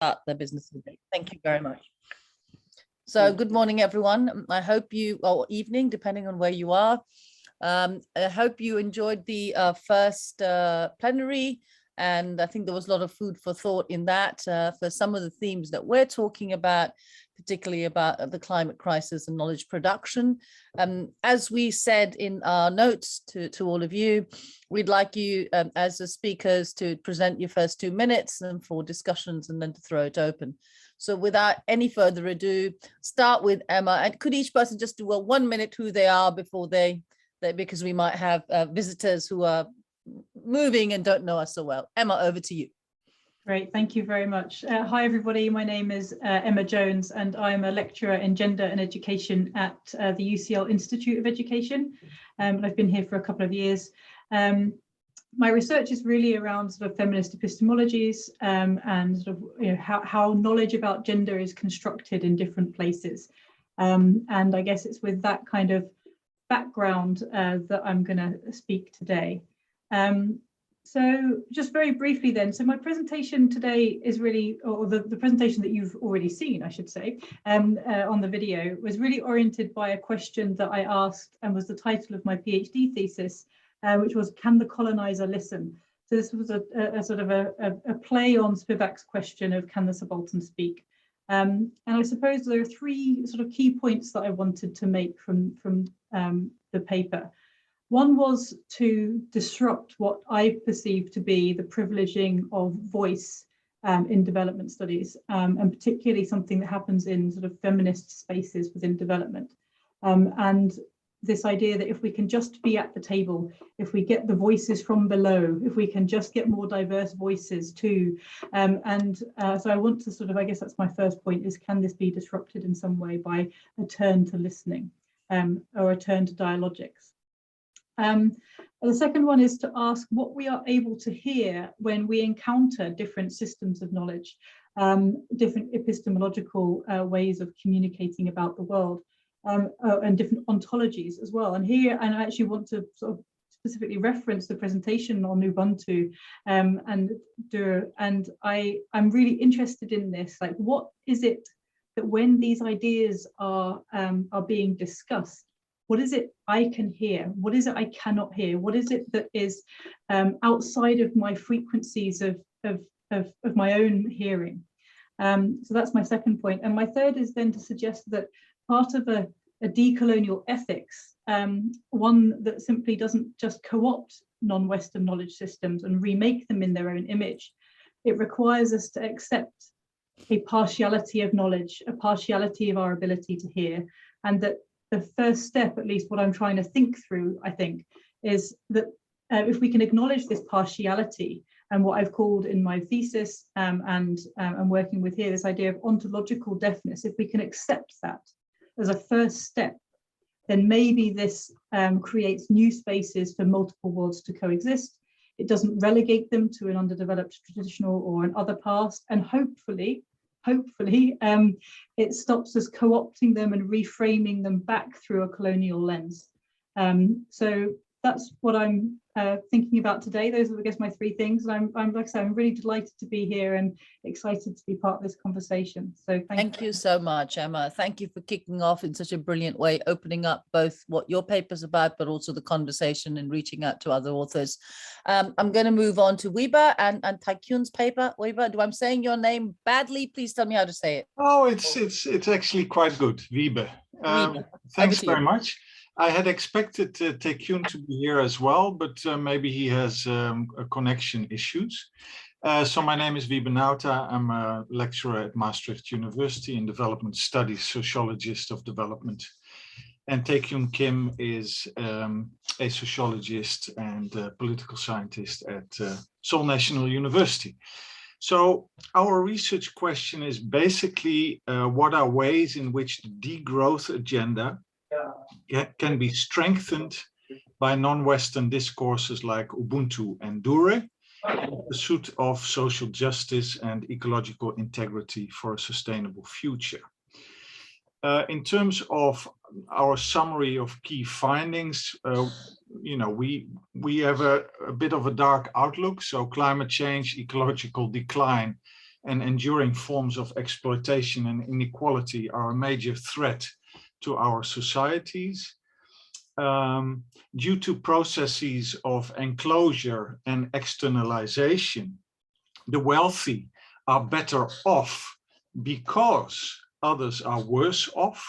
start the business of the day. Thank you very much. So good morning, everyone. I hope you, or evening, depending on where you are. I hope you enjoyed the first plenary, and I think there was a lot of food for thought in that for some of the themes that we're talking about, particularly about the climate crisis and knowledge production. As we said in our notes to all of you, we'd like you as the speakers to present your first 2 minutes and for discussions and then to throw it open. So without any further ado, start with Emma, and could each person just do 1 minute who they are before because we might have visitors who are moving and don't know us so well. Emma, over to you. Great, thank you very much. Hi, everybody. My name is Emma Jones, and I'm a lecturer in gender and education at the UCL Institute of Education. I've been here for a couple of years. My research is really around sort of feminist epistemologies and sort of how knowledge about gender is constructed in different places. And I guess it's with that kind of background that I'm going to speak today. So just very briefly then, so my presentation today is really, or the presentation that you've already seen, I should say, on the video, was really oriented by a question that I asked and was the title of my PhD thesis, which was, can the colonizer listen? So this was a sort of a play on Spivak's question of, can the subaltern speak? And I suppose there are 3 sort of key points that I wanted to make from the paper. One was to disrupt what I perceive to be the privileging of voice in development studies, and particularly something that happens in sort of feminist spaces within development. And this idea that if we can just be at the table, if we get the voices from below, if we can just get more diverse voices too. So I want to sort of, I guess that's my first point, is can this be disrupted in some way by a turn to listening or a turn to dialogics? The second one is to ask what we are able to hear when we encounter different systems of knowledge, different epistemological ways of communicating about the world, and different ontologies as well. And here, and I actually want to sort of specifically reference the presentation on Ubuntu and I'm really interested in this, like what is it that when these ideas are being discussed, what is it I can hear? What is it I cannot hear? What is it that is outside of my frequencies of my own hearing? So that's my second point. And my third is then to suggest that part of a decolonial ethics, one that simply doesn't just co-opt non-Western knowledge systems and remake them in their own image. It requires us to accept a partiality of knowledge, a partiality of our ability to hear, and that the first step, at least what I'm trying to think through, I think, is that if we can acknowledge this partiality and what I've called in my thesis and I'm working with here, this idea of ontological deafness, if we can accept that as a first step, then maybe this creates new spaces for multiple worlds to coexist. It doesn't relegate them to an underdeveloped traditional or an other past, and hopefully it stops us co-opting them and reframing them back through a colonial lens. So that's what I'm thinking about today. Those are, I guess, my 3 things. And I'm like I said, I'm really delighted to be here and excited to be part of this conversation. So thank you so much, Emma. Thank you for kicking off in such a brilliant way, opening up both what your paper's about, but also the conversation and reaching out to other authors. I'm going to move on to Wieben and Taekyun's paper. Wieben, do I'm saying your name badly? Please tell me how to say it. Oh, it's actually quite good, Wieben. Thanks very much. I had expected Taekyun to be here as well, but maybe he has connection issues. So my name is Wieben Nauta. I'm a lecturer at Maastricht University in Development Studies, sociologist of development. And Taekyun Kim is a sociologist and political scientist at Seoul National University. So our research question is basically what are ways in which the degrowth agenda can be strengthened by non-Western discourses like Ubuntu and Dure in the pursuit of social justice and ecological integrity for a sustainable future. In terms of our summary of key findings, we have a bit of a dark outlook. So climate change, ecological decline, and enduring forms of exploitation and inequality are a major threat to our societies. Due to processes of enclosure and externalization, the wealthy are better off because others are worse off.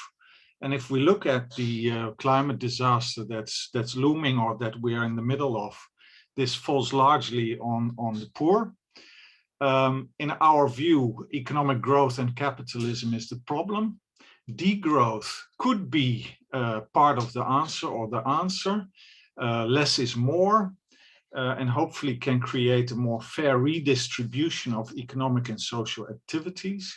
And if we look at the climate disaster that's looming or that we are in the middle of, this falls largely on the poor. In our view, economic growth and capitalism is the problem. Degrowth could be part of the answer or the answer. Less is more, and hopefully can create a more fair redistribution of economic and social activities.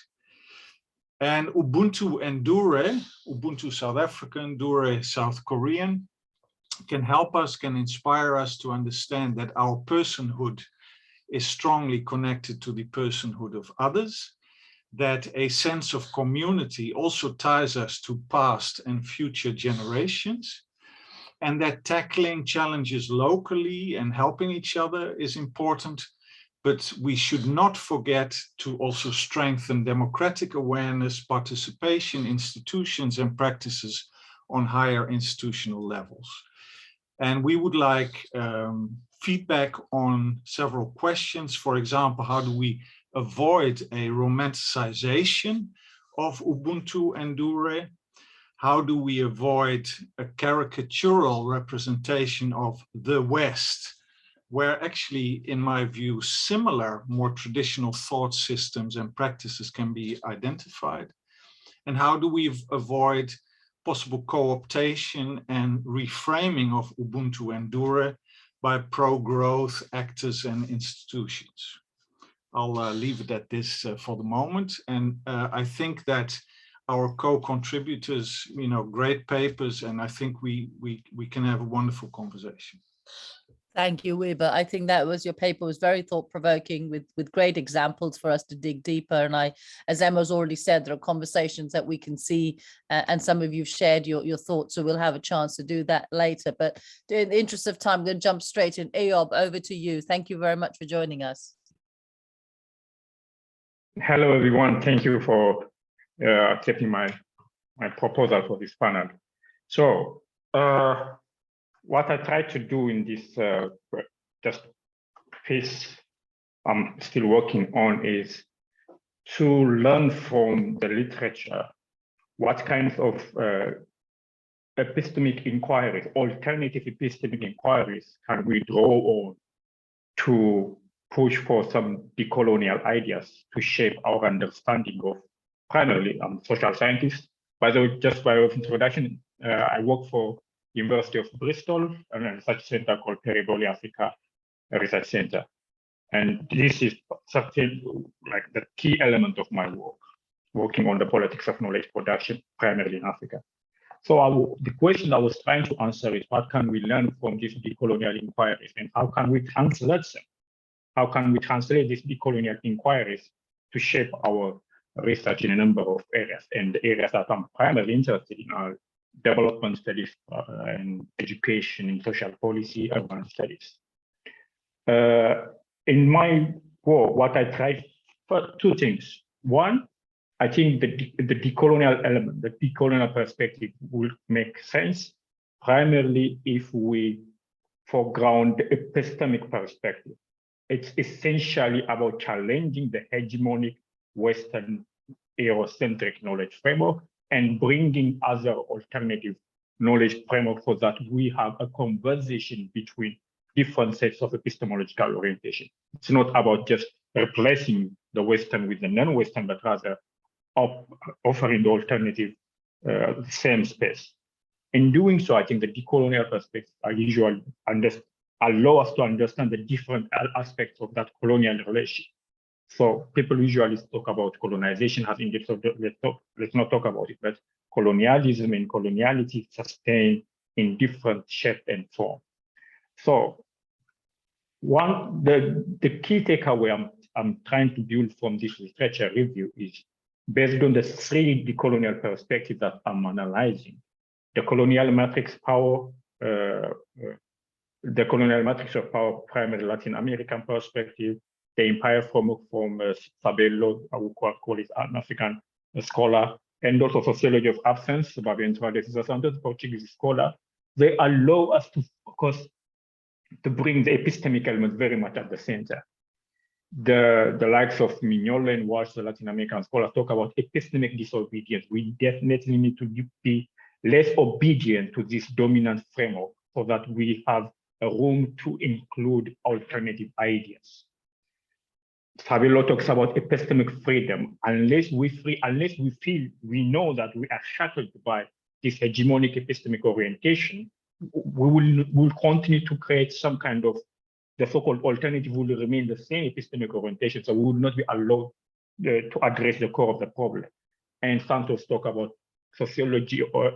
And Ubuntu and Dure, Ubuntu South African, Dure South Korean, can help us, can inspire us to understand that our personhood is strongly connected to the personhood of others, that a sense of community also ties us to past and future generations, and that tackling challenges locally and helping each other is important, but we should not forget to also strengthen democratic awareness, participation, institutions, and practices on higher institutional levels. And we would like feedback on several questions. For example, how do we avoid a romanticization of Ubuntu and Dure? How do we avoid a caricatural representation of the West, where actually, in my view, similar, more traditional thought systems and practices can be identified? And how do we avoid possible co-optation and reframing of Ubuntu and Dure by pro-growth actors and institutions? I'll leave it at this for the moment. And I think that our co-contributors, great papers, and I think we can have a wonderful conversation. Thank you, Wiebe. I think that your paper was very thought-provoking with great examples for us to dig deeper. And as Emma's already said, there are conversations that we can see, and some of you have shared your thoughts, so we'll have a chance to do that later. But in the interest of time, I'm going to jump straight in. Eyob, over to you. Thank you very much for joining us. Hello, everyone. Thank you for accepting my proposal for this panel. So what I try to do in this just piece I'm still working on is to learn from the literature what kinds of epistemic inquiries, alternative epistemic inquiries can we draw on to push for some decolonial ideas to shape our understanding of primarily social scientists. By the way, just by way of introduction, I work for University of Bristol and a research center called Pedagogy Africa Research Center. And this is something like the key element of my work, working on the politics of knowledge production, primarily in Africa. So the question I was trying to answer is, what can we learn from these decolonial inquiries, and how can we translate them? How can we translate these decolonial inquiries to shape our research in a number of areas? And the areas that I'm primarily interested in are development studies and education in social policy, urban studies. In my work, what I tried for two things. One, I think the decolonial element, the decolonial perspective will make sense primarily if we foreground the epistemic perspective. It's essentially about challenging the hegemonic Western Eurocentric knowledge framework and bringing other alternative knowledge framework so that we have a conversation between different sets of epistemological orientation. It's not about just replacing the Western with the non-Western, but rather offering the alternative same space. In doing so, I think the decolonial perspectives are usually allow us to understand the different aspects of that colonial relation. So people usually talk about colonization as in let's not talk about it, but colonialism and coloniality sustain in different shape and form. So the key takeaway I'm trying to build from this literature review is based on the three decolonial perspectives that I'm analyzing: the colonial matrix power, the colonial matrix of power, primarily Latin American perspective, the Empire framework from Sabello, I would call it an African scholar, and also sociology of absence by Ventura de Sousa Santos, Portuguese scholar. They allow us to focus, to bring the epistemic element very much at the center. The likes of Mignolo and Walsh, the Latin American scholars, talk about epistemic disobedience. We definitely need to be less obedient to this dominant framework so that we have a room to include alternative ideas. Sabello talks about epistemic freedom. Unless we feel we know that we are shackled by this hegemonic epistemic orientation, we will continue to create some kind of, the so-called alternative will remain the same epistemic orientation, so we will not be allowed to address the core of the problem. And Santos talk about sociology or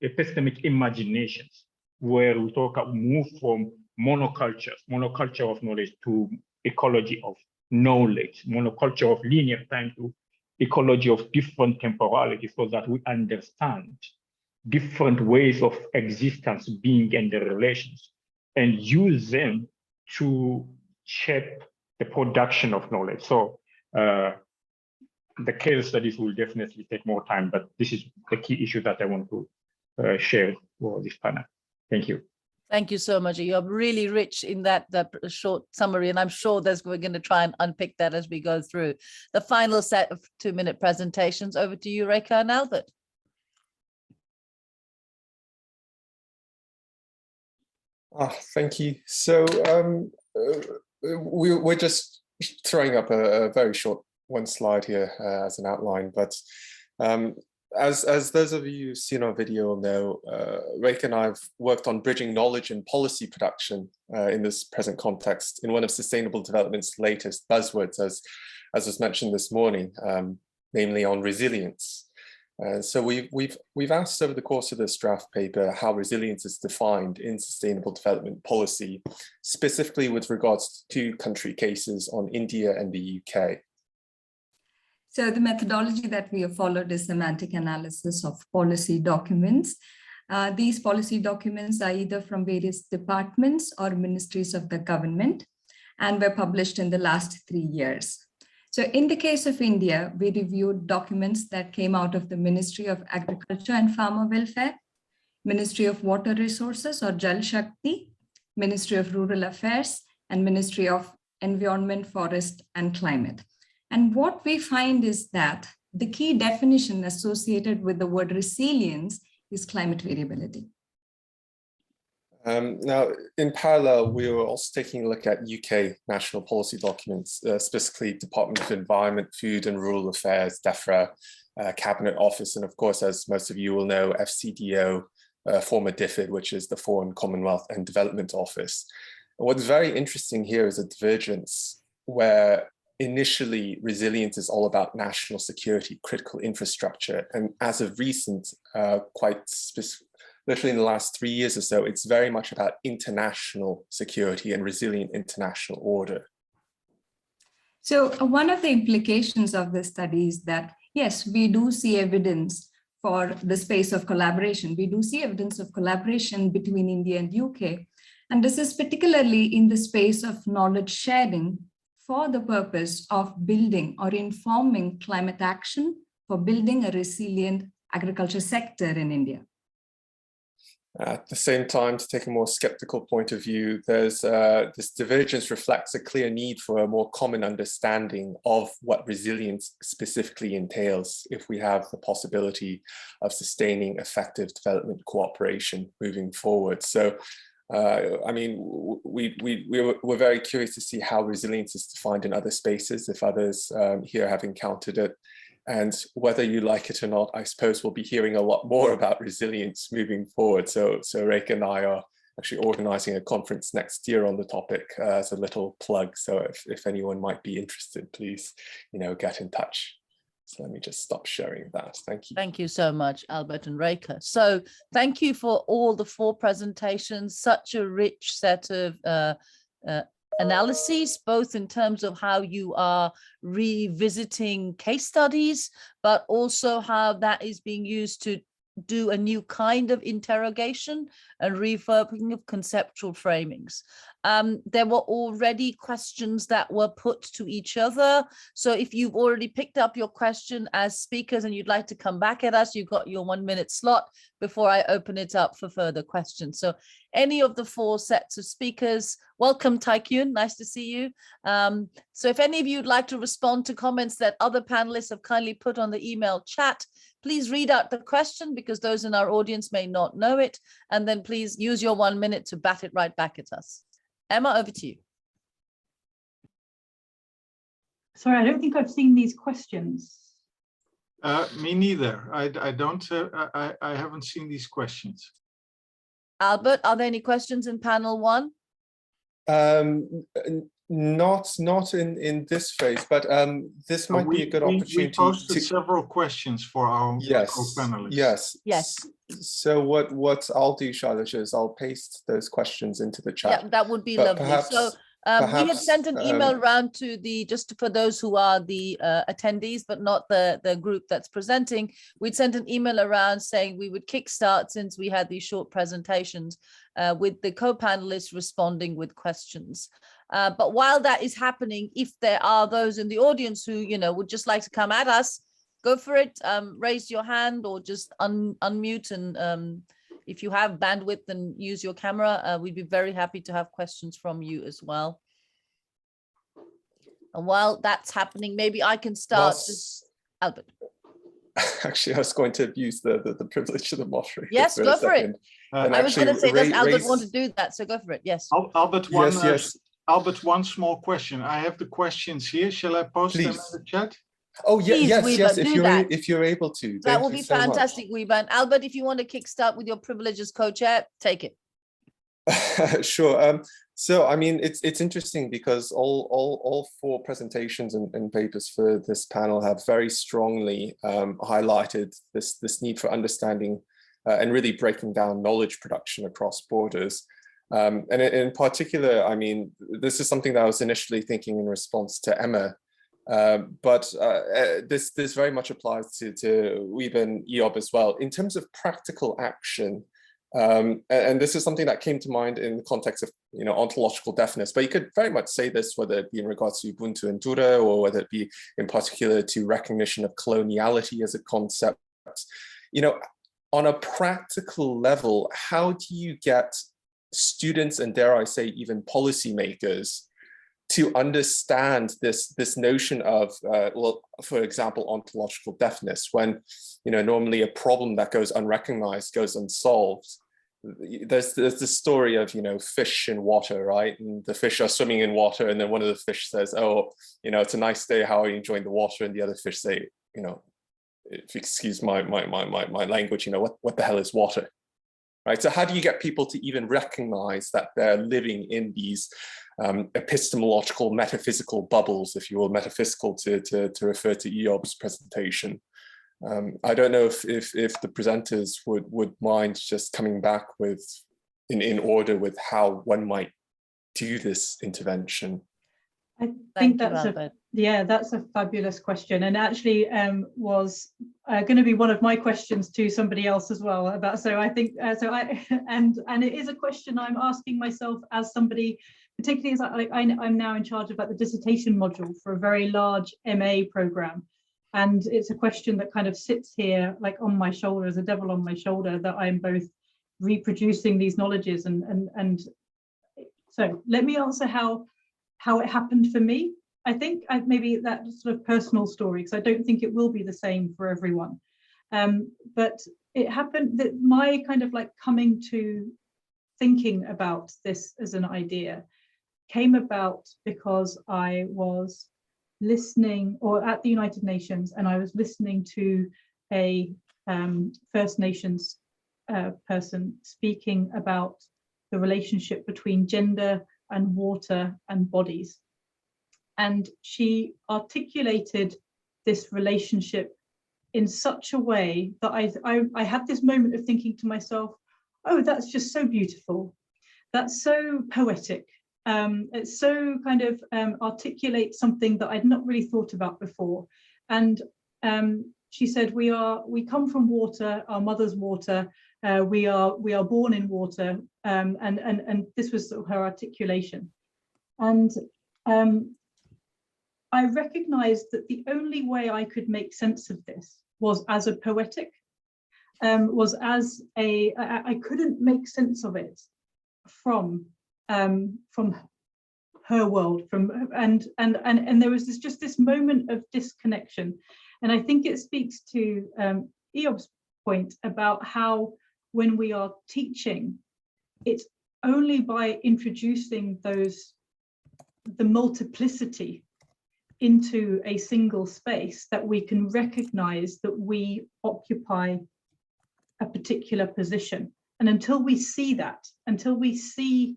epistemic imaginations, where we move from monoculture of knowledge to ecology of knowledge, monoculture of linear time to ecology of different temporality, so that we understand different ways of existence, being, and the relations, and use them to shape the production of knowledge. So the case studies will definitely take more time, but this is the key issue that I want to share for this panel. Thank you. Thank you so much. You're really rich in that short summary, and I'm sure we're going to try and unpick that as we go through the final set of 2-minute presentations. Over to you, Reka and Albert. Thank you. So we're just throwing up a very short one slide here as an outline, but as those of you who've seen our video know, Reka and I have worked on bridging knowledge and policy production in this present context in one of sustainable development's latest buzzwords, as was mentioned this morning, namely on resilience. So we've asked over the course of this draft paper how resilience is defined in sustainable development policy, specifically with regards to country cases on India and the UK. So the methodology that we have followed is semantic analysis of policy documents. These policy documents are either from various departments or ministries of the government and were published in the last 3 years. So in the case of India, we reviewed documents that came out of the Ministry of Agriculture and Farmer Welfare, Ministry of Water Resources or Jal Shakti, Ministry of Rural Affairs, and Ministry of Environment, Forest and Climate. And what we find is that the key definition associated with the word resilience is climate variability. Now, in parallel, we were also taking a look at UK national policy documents, specifically Department of Environment, Food and Rural Affairs, DEFRA, Cabinet Office, and of course, as most of you will know, FCDO, former DFID, which is the Foreign, Commonwealth and Development Office. And what's very interesting here is a divergence where initially resilience is all about national security, critical infrastructure. And as of recent, literally in the last 3 years or so, it's very much about international security and resilient international order. So one of the implications of this study is that, yes, we do see evidence for the space of collaboration. We do see evidence of collaboration between India and UK. And this is particularly in the space of knowledge sharing for the purpose of building or informing climate action for building a resilient agriculture sector in India. At the same time, to take a more skeptical point of view, there's this divergence reflects a clear need for a more common understanding of what resilience specifically entails if we have the possibility of sustaining effective development cooperation moving forward. So, I mean, we're very curious to see how resilience is defined in other spaces, if others here have encountered it. And whether you like it or not, I suppose we'll be hearing a lot more about resilience moving forward. So Reka and I are actually organizing a conference next year on the topic as a little plug. So if anyone might be interested, please, get in touch. So let me just stop sharing that. Thank you. Thank you so much, Albert and Reka. So thank you for all the 4 presentations, such a rich set of analyses, both in terms of how you are revisiting case studies, but also how that is being used to do a new kind of interrogation and refurbishing of conceptual framings. There were already questions that were put to each other. So if you've already picked up your question as speakers and you'd like to come back at us, you've got your 1 minute slot before I open it up for further questions. So any of the 4 sets of speakers, welcome Taekyun, nice to see you. So if any of you would like to respond to comments that other panelists have kindly put on the email chat, please read out the question because those in our audience may not know it. And then please use your 1 minute to bat it right back at us. Emma, over to you. Sorry, I don't think I've seen these questions. Me neither. I don't. I haven't seen these questions. Albert, are there any questions in panel 1? Not in this phase, but this might be a good opportunity. We posted several questions for our co-panelists. Yes. So what I'll do, Charlotte, is I'll paste those questions into the chat. Yeah, that would be lovely. So we had sent an email around to just for those who are the attendees, but not the group that's presenting. We'd sent an email around saying we would kickstart, since we had these short presentations, with the co-panelists responding with questions. But while that is happening, if there are those in the audience who, would just like to come at us, go for it. Raise your hand or just unmute, and if you have bandwidth, then use your camera. We'd be very happy to have questions from you as well. And while that's happening, maybe I can start. Albert. Actually, I was going to abuse the privilege of the moderator. Yes, go for it. I was going to say, does Albert want to do that? So go for it. Yes. Albert, yes. Albert, one small question. I have the questions here. Shall I post them in the chat? Oh, Please, yes, Wieben, yes. if you're able to, that will be fantastic, Wieben. Albert, if you want to kickstart with your privilege as co-chair, take it. Sure. So, I mean, it's interesting because all 4 presentations and papers for this panel have very strongly highlighted this need for understanding and really breaking down knowledge production across borders. And in particular, I mean, this is something that I was initially thinking in response to Emma, but this very much applies to Wieben Eob as well. In terms of practical action, and this is something that came to mind in the context of ontological deafness, but you could very much say this whether it be in regards to Ubuntu and Dura, or whether it be in particular to recognition of coloniality as a concept. On a practical level, how do you get students, and dare I say even policymakers, to understand this notion of, well, for example, ontological deafness, when normally a problem that goes unrecognized goes unsolved. There's this story of fish in water, right? And the fish are swimming in water, and then one of the fish says, "Oh, it's a nice day. How are you enjoying the water?" And the other fish say, if you excuse my language, what the hell is water? Right. So how do you get people to even recognize that they're living in these epistemological, metaphysical bubbles, if you will, metaphysical to refer to Eob's presentation? I don't know if the presenters would mind just coming back with in order with how one might do this intervention. I think that's a fabulous question, and actually was going to be one of my questions to somebody else as well. And it is a question I'm asking myself as somebody, particularly as I'm now in charge of the dissertation module for a very large MA program, and it's a question that kind of sits here on my shoulder as a devil on my shoulder, that I'm both reproducing these knowledges and so let me answer how it happened for me. I think maybe that sort of personal story, because I don't think it will be the same for everyone. But it happened that my kind of coming to thinking about this as an idea came about because I was listening, or at the United Nations, and I was listening to a First Nations person speaking about the relationship between gender and water and bodies. And she articulated this relationship in such a way that I had this moment of thinking to myself, oh, that's just so beautiful. That's so poetic. It's so kind of articulates something that I'd not really thought about before. And she said, we come from water, our mother's water, we are born in water, and this was sort of her articulation. And I recognized that the only way I could make sense of this was as a poetic, I couldn't make sense of it from her world, and there was just this moment of disconnection. And I think it speaks to Eob's point about how when we are teaching, it's only by introducing the multiplicity into a single space that we can recognize that we occupy a particular position. And until we see that, until we see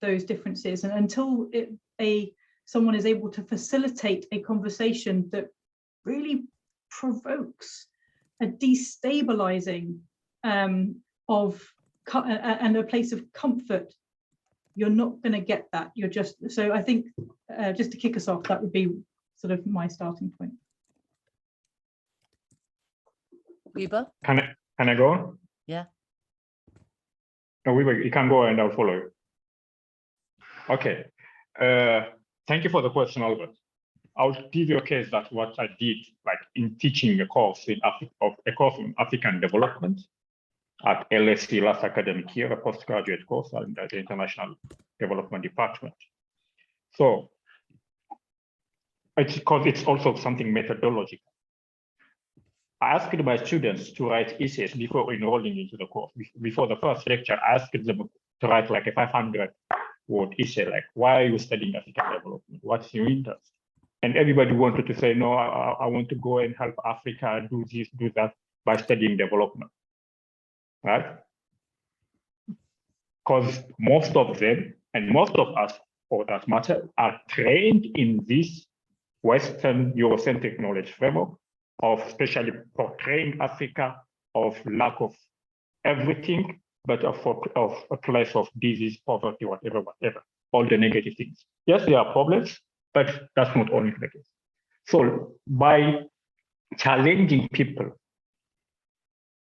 those differences, and until someone is able to facilitate a conversation that really provokes a destabilizing and a place of comfort, you're not going to get that. You're just, so I think just to kick us off, that would be sort of my starting point. Wieben? Can I go on? Yeah. No, Wieben, you can go and I'll follow you. Okay. Thank you for the question, Albert. I'll give you a case that what I did, like in teaching a course in African development at LSE last academic year, a postgraduate course in the International Development Department. So it's also something methodological. I asked my students to write essays before enrolling into the course. Before the first lecture, I asked them to write like a 500-word essay, like, why are you studying African development? What's your interest? And everybody wanted to say, no, I want to go and help Africa do this, do that by studying development, right? Because most of them, and most of us, for that matter, are trained in this Western Eurocentric knowledge framework of especially portraying Africa of lack of everything, but of a place of disease, poverty, whatever, all the negative things. Yes, there are problems, but that's not only the case. So by challenging people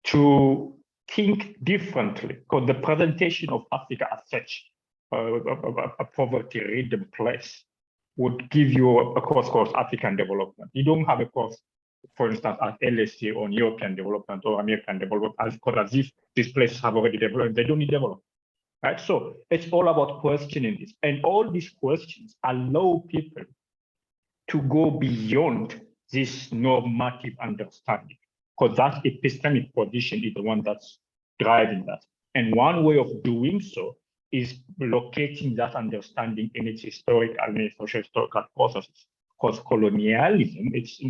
to think differently, because the presentation of Africa as such, a poverty-ridden place, would give you a course called African development. You don't have a course, for instance, at LSE on European development or American development, as if these places have already developed. They don't need development, right? So it's all about questioning this. And all these questions allow people to go beyond this normative understanding, because that epistemic position is the one that's driving that. And one way of doing so is locating that understanding in its historical and social historical processes, because colonialism, its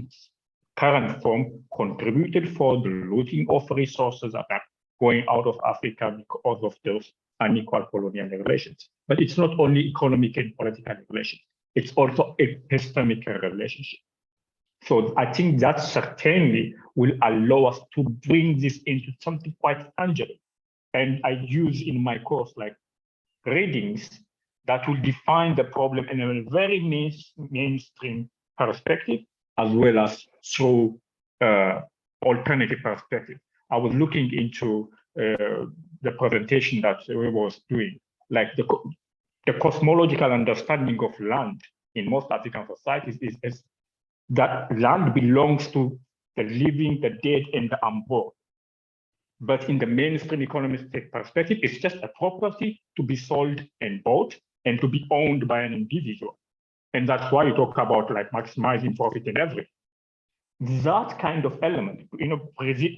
current form, contributed for the looting of resources that are going out of Africa because of those unequal colonial relations. But it's not only economic and political relations, it's also epistemic relationship. So I think that certainly will allow us to bring this into something quite tangible. And I use in my course like readings that will define the problem in a very mainstream perspective, as well as through alternative perspective. I was looking into the presentation that we was doing, like the cosmological understanding of land in most African societies is that land belongs to the living, the dead, and the unborn. But in the mainstream economistic perspective, it's just a property to be sold and bought and to be owned by an individual. And that's why you talk about like maximizing profit and everything. That kind of element,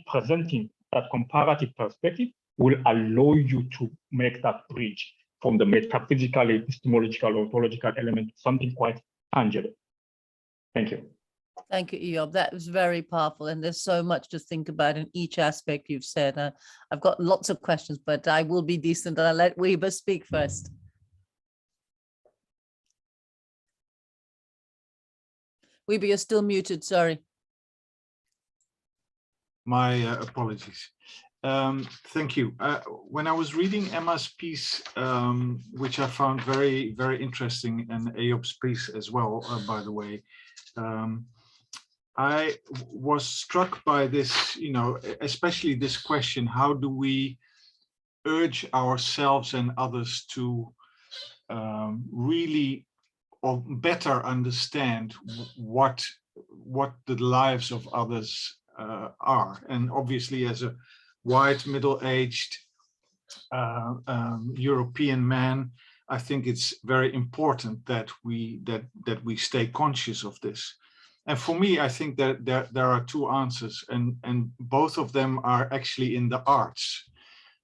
presenting that comparative perspective will allow you to make that bridge from the metaphysical, epistemological, ontological element to something quite tangible. Thank you. Thank you, Eob. That was very powerful. And there's so much to think about in each aspect you've said. I've got lots of questions, but I will be decent and I'll let Wieben speak first. Wieben, you're still muted, sorry. My apologies. Thank you. When I was reading Emma's piece, which I found very, very interesting, and Eob's piece as well, by the way, I was struck by this, especially this question: how do we urge ourselves and others to really or better understand what the lives of others are? And obviously, as a white, middle-aged European man, I think it's very important that we stay conscious of this. And for me, I think that there are two answers, and both of them are actually in the arts.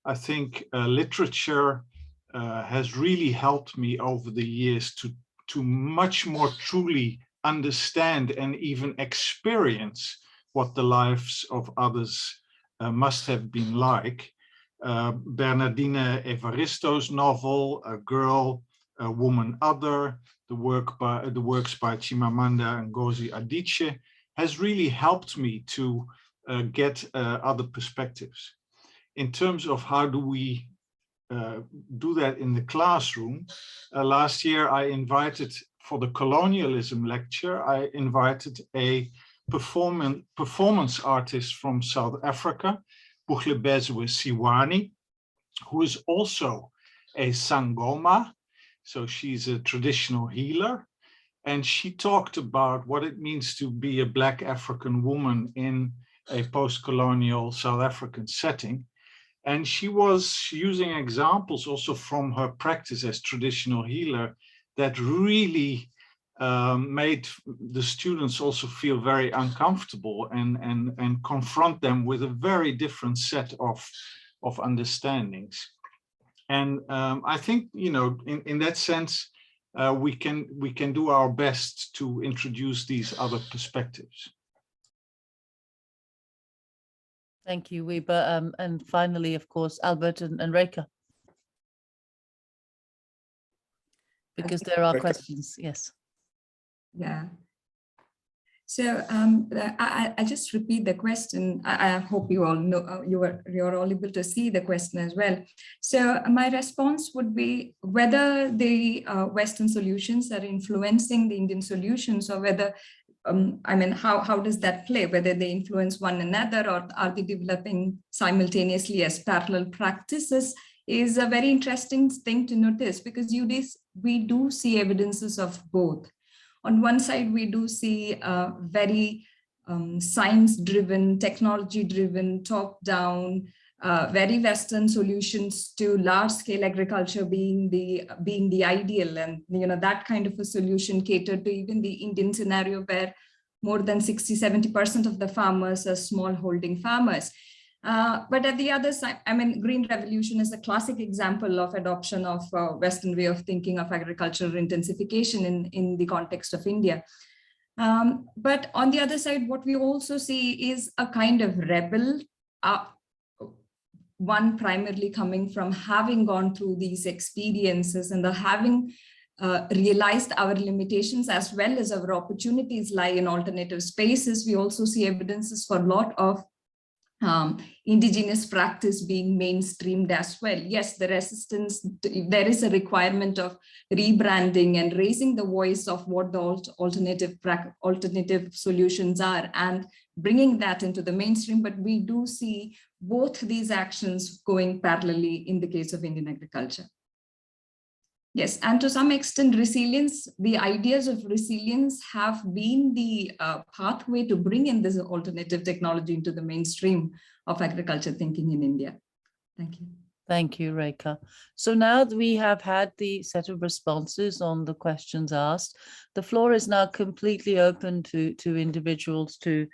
I think literature has really helped me over the years to much more truly understand and even experience what the lives of others must have been like. Bernardine Evaristo's novel, A Girl, A Woman, Other, the works by Chimamanda Ngozi Adichie has really helped me to get other perspectives. In terms of how do we do that in the classroom, last year I invited, for the colonialism lecture, I invited a performance artist from South Africa, Buhlebezwe Siwani, who is also a Sangoma. So she's a traditional healer. And she talked about what it means to be a Black African woman in a post-colonial South African setting. And she was using examples also from her practice as traditional healer that really made the students also feel very uncomfortable and confront them with a very different set of understandings. And I think, in that sense, we can do our best to introduce these other perspectives. Thank you, Wiebe. And finally, of course, Albert and Reka. Because there are questions, yes. Yeah. So I just repeat the question. I hope you all know, you're all able to see the question as well. So my response would be whether the Western solutions are influencing the Indian solutions, or whether, how does that play? Whether they influence one another, or are they developing simultaneously as parallel practices, is a very interesting thing to notice, because we do see evidences of both. On one side, we do see very science-driven, technology-driven, top-down, very Western solutions to large-scale agriculture being the ideal, and that kind of a solution catered to even the Indian scenario, where more than 60–70% of the farmers are small-holding farmers. But at the other side, Green Revolution is a classic example of adoption of a Western way of thinking of agricultural intensification in the context of India. But on the other side, what we also see is a kind of rebel, one primarily coming from having gone through these experiences and having realized our limitations as well as our opportunities lie in alternative spaces. We also see evidences for a lot of indigenous practice being mainstreamed as well. Yes, the resistance, there is a requirement of rebranding and raising the voice of what the alternative solutions are and bringing that into the mainstream, but we do see both these actions going parallelly in the case of Indian agriculture. Yes, and to some extent, resilience, the ideas of resilience have been the pathway to bring in this alternative technology into the mainstream of agriculture thinking in India. Thank you. Thank you, Reka. So now that we have had the set of responses on the questions asked, the floor is now completely open to individuals to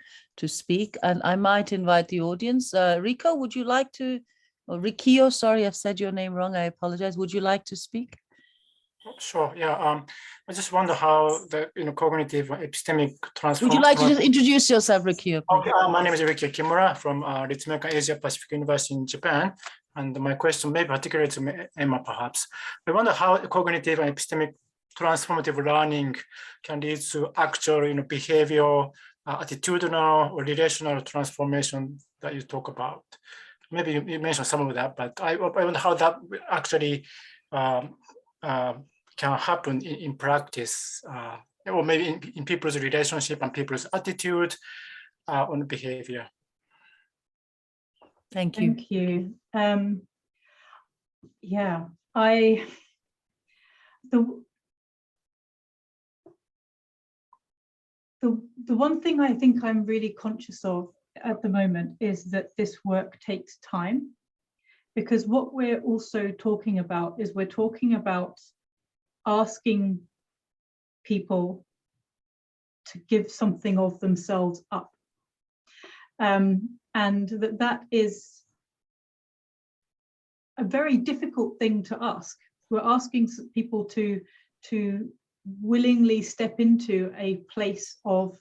speak. And I might invite the audience. Rico, would you like to, or Rikio, sorry, I've said your name wrong. I apologize. Would you like to speak? Sure. Yeah. I just wonder how the cognitive epistemic transform. Would you like to just introduce yourself, Rikio? Okay. My name is Rikio Kimura from Ritsumeikan Asia Pacific University in Japan, and my question may be particularly to Emma, perhaps. I wonder how cognitive and epistemic transformative learning can lead to actual, behavioral, attitudinal, or relational transformation that you talk about. Maybe you mentioned some of that, but I wonder how that actually can happen in practice or maybe in people's relationship and people's attitude on behavior. Thank you. Thank you. Yeah, the one thing I think I'm really conscious of at the moment is that this work takes time, because what we're also talking about is we're talking about asking people to give something of themselves up, and that is a very difficult thing to ask. We're asking people to willingly step into a place of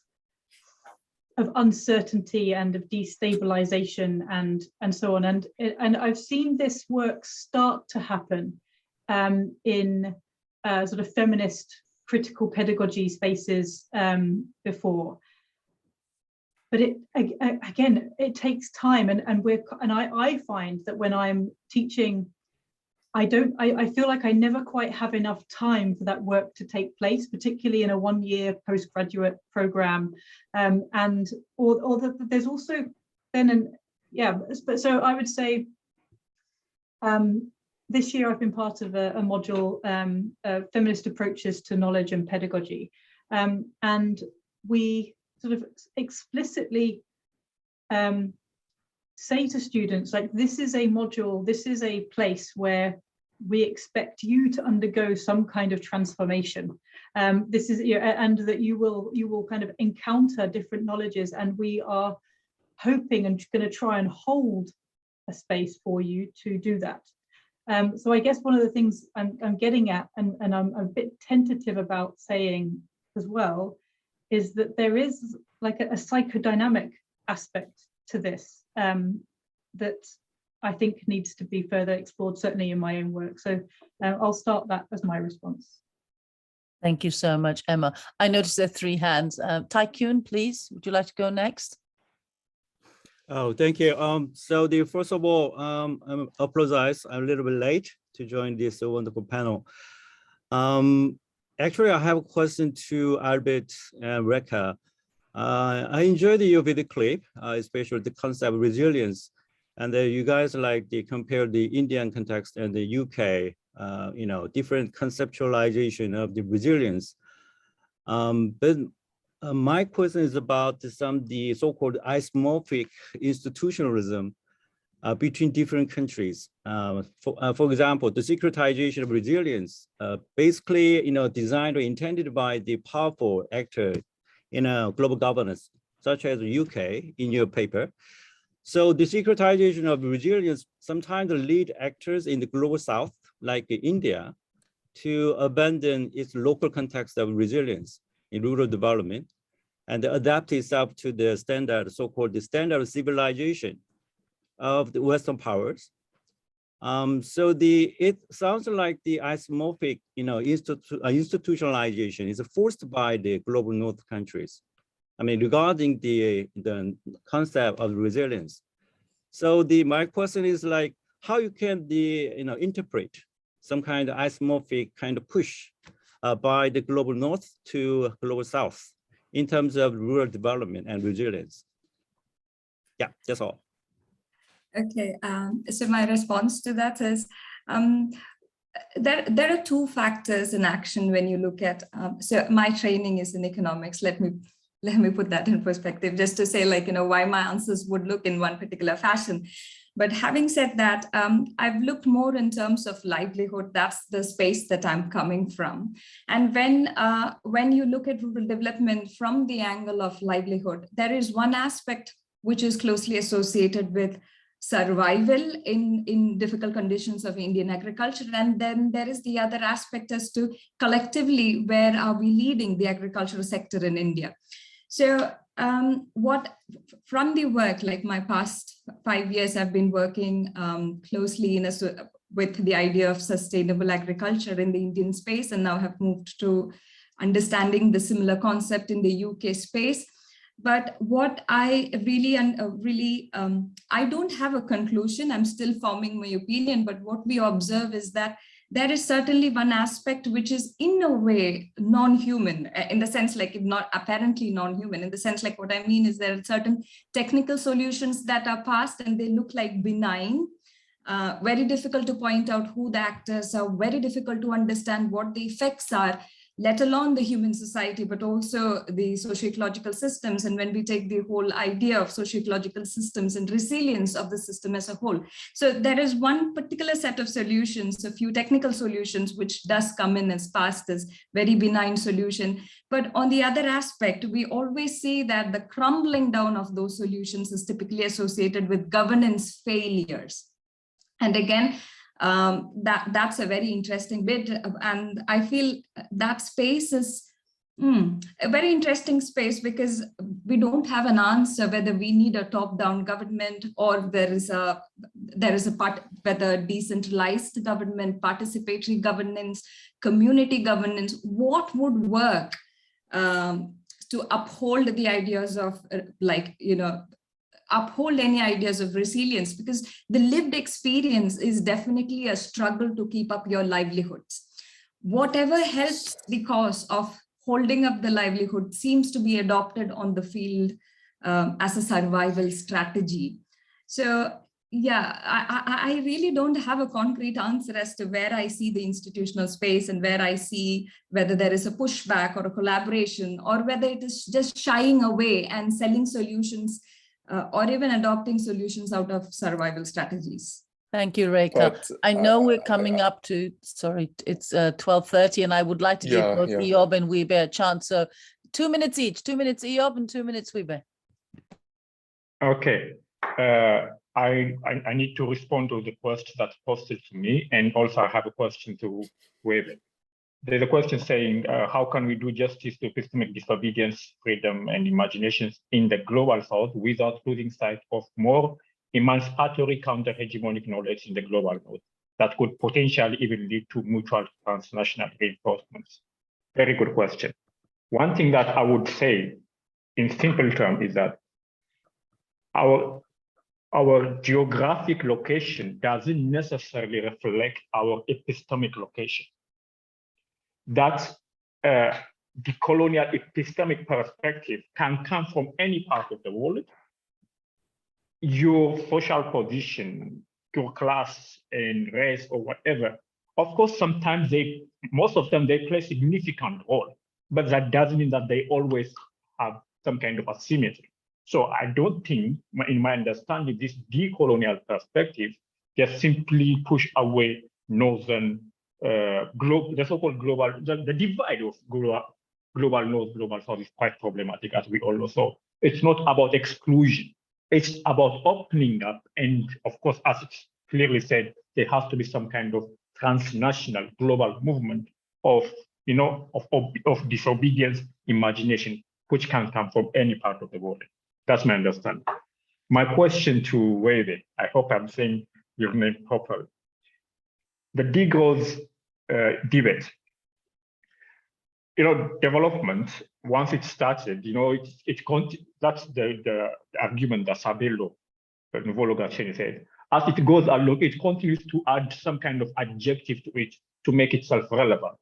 uncertainty and of destabilization and so on. And I've seen this work start to happen in sort of feminist critical pedagogy spaces before. But again, it takes time, and I find that when I'm teaching, I feel like I never quite have enough time for that work to take place, particularly in a one-year postgraduate program, there's also then so I would say this year I've been part of a module, Feminist Approaches to Knowledge and Pedagogy, and we sort of explicitly say to students, like, this is a module, this is a place where we expect you to undergo some kind of transformation. This is, and that you will kind of encounter different knowledges, and we are hoping and going to try and hold a space for you to do that. So I guess one of the things I'm getting at, and I'm a bit tentative about saying as well, is that there is like a psychodynamic aspect to this that I think needs to be further explored, certainly in my own work. So I'll start that as my response. Thank you so much, Emma. I noticed there are 3 hands. Taekyun, please, would you like to go next? Oh, thank you. So first of all, I apologize, I'm a little bit late to join this wonderful panel. Actually, I have a question to Albert and Rekha. I enjoyed your video clip, especially the concept of resilience. And you guys compare the Indian context and the UK, different conceptualization of the resilience. But my question is about the so-called isomorphic institutionalism between different countries. For example, the securitization of resilience, basically, designed or intended by the powerful actor in global governance, such as the UK in your paper. So the securitization of resilience sometimes lead actors in the global South, like India, to abandon its local context of resilience in rural development and adapt itself to the standard, so-called the standard civilization of the Western powers. So it sounds like the isomorphic, institutionalization is forced by the global North countries. I mean, regarding the concept of resilience. So my question is like, how you can interpret some kind of isomorphic kind of push by the global North to global South in terms of rural development and resilience. Yeah, that's all. Okay, so my response to that is, there are 2 factors in action when you look at, so my training is in economics. Let me put that in perspective, just to say, why my answers would look in one particular fashion. But having said that, I've looked more in terms of livelihood. That's the space that I'm coming from. And when you look at rural development from the angle of livelihood, there is one aspect which is closely associated with survival in difficult conditions of Indian agriculture. And then there is the other aspect as to collectively, where are we leading the agricultural sector in India? So from the work, like my past 5 years, I've been working closely with the idea of sustainable agriculture in the Indian space, and now have moved to understanding the similar concept in the UK space. But what I really, I don't have a conclusion, I'm still forming my opinion, but what we observe is that there is certainly one aspect which is in a way non-human, in the sense like not apparently non-human, in the sense like what I mean is there are certain technical solutions that are passed and they look like benign, very difficult to point out who the actors are, very difficult to understand what the effects are, let alone the human society, but also the socio-ecological systems. And when we take the whole idea of socio-ecological systems and resilience of the system as a whole. So there is one particular set of solutions, a few technical solutions, which does come in as past as very benign solution. But on the other aspect, we always see that the crumbling down of those solutions is typically associated with governance failures. And again, that's a very interesting bit, and I feel that space is a very interesting space, because we don't have an answer whether we need a top-down government or there is a part, whether decentralized government, participatory governance, community governance, what would work to uphold the ideas of uphold any ideas of resilience, because the lived experience is definitely a struggle to keep up your livelihoods. Whatever helps the cause of holding up the livelihood seems to be adopted on the field as a survival strategy. So yeah, I really don't have a concrete answer as to where I see the institutional space and where I see whether there is a pushback or a collaboration, or whether it is just shying away and selling solutions or even adopting solutions out of survival strategies. Thank you, Rekha. I know we're coming up to, sorry, it's 12:30, and I would like to give both Eyob and Wiebe a chance. So 2 minutes each, 2 minutes Eyob and 2 minutes Wiebe. Okay. I need to respond to the question that's posted to me, and also I have a question to Wiebe. There's a question saying, how can we do justice to epistemic disobedience, freedom, and imaginations in the global south without losing sight of more emancipatory counter-hegemonic knowledge in the global north that could potentially even lead to mutual transnational reinforcements? Very good question. One thing that I would say in simple terms is that our geographic location doesn't necessarily reflect our epistemic location. That the colonial epistemic perspective can come from any part of the world. Your social position, your class and race or whatever, of course, sometimes most of them, they play a significant role, but that doesn't mean that they always have some kind of asymmetry. So I don't think, in my understanding, this decolonial perspective just simply push away northern the so-called global, the divide of global north, global south is quite problematic, as we all know. So it's not about exclusion. It's about opening up. And of course, as it's clearly said, there has to be some kind of transnational global movement of disobedience, imagination, which can come from any part of the world. That's my understanding. My question to Wiebe, I hope I'm saying your name properly. The degrowth debate, development, once it started, that's the argument that Sabelo, Nouveau said. As it goes along, it continues to add some kind of adjective to it to make itself relevant.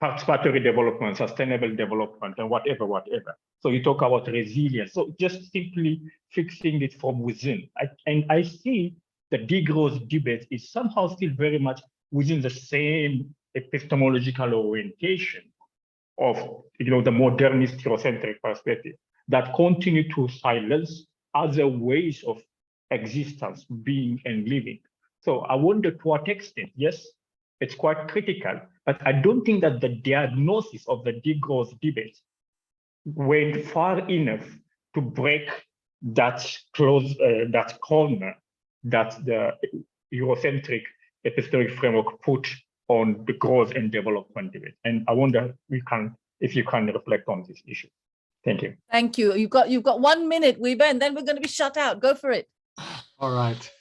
Participatory development, sustainable development, and whatever. So you talk about resilience. So just simply fixing it from within. I see the degrowth debate is somehow still very much within the same epistemological orientation of the modernist Eurocentric perspective that continue to silence other ways of existence, being and living. So I wonder to what extent, yes, it's quite critical, but I don't think that the diagnosis of the degrowth debate went far enough to break that corner that the Eurocentric epistemic framework put on the growth and development debate. And I wonder if you can reflect on this issue. Thank you. Thank you. You've got 1 minute, Wiebe, and then we're going to be shut out. Go for it. All right.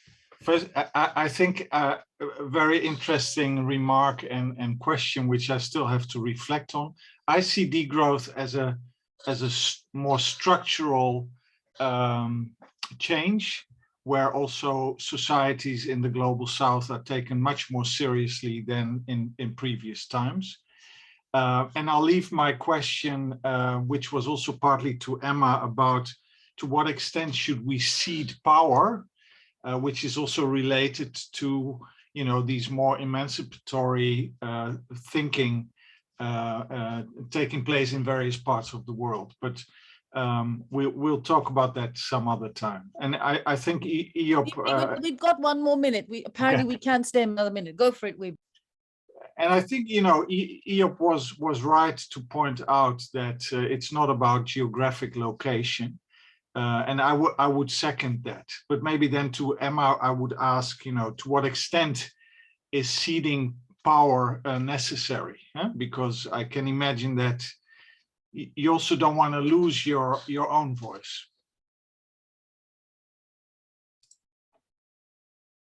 First, I think a very interesting remark and question, which I still have to reflect on. I see degrowth as a more structural change where also societies in the global south are taken much more seriously than in previous times. And I'll leave my question, which was also partly to Emma, about to what extent should we cede power, which is also related to, you know, these more emancipatory thinking taking place in various parts of the world. But we'll talk about that some other time. And I think Eop, we've got one more minute. Apparently we can't stay another minute. Go for it, Wieben. And I think, you know, Eop was right to point out that it's not about geographic location. And I would second that. But maybe then to Emma, I would ask, you know, to what extent is ceding power necessary? Because I can imagine that you also don't want to lose your own voice.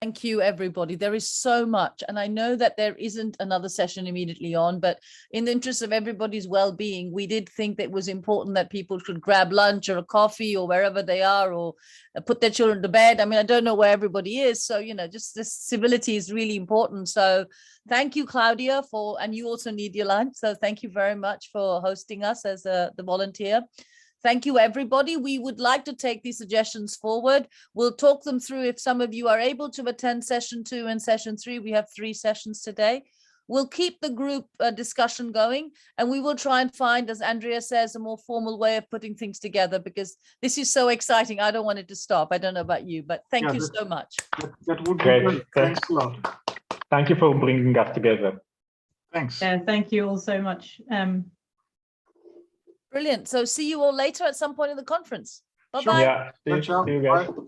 Thank you, everybody. There is so much, and I know that there isn't another session immediately on, but in the interest of everybody's well-being, we did think that it was important that people could grab lunch or a coffee or wherever they are, or put their children to bed. I mean, I don't know where everybody is, so, you know, just this civility is really important. So thank you, Claudia, and you also need your lunch. So thank you very much for hosting us as the volunteer. Thank you, everybody. We would like to take these suggestions forward. We'll talk them through if some of you are able to attend session 2 and session 3. We have 3 sessions today. We'll keep the group discussion going, and we will try and find, as Andrea says, a more formal way of putting things together, because this is so exciting. I don't want it to stop. I don't know about you, but thank you so much. That would be great. Thanks a lot. Thank you for bringing us together. Thanks. Yeah, thank you all so much. Brilliant. So see you all later at some point in the conference. Bye-bye. Yeah, see you guys. Bye.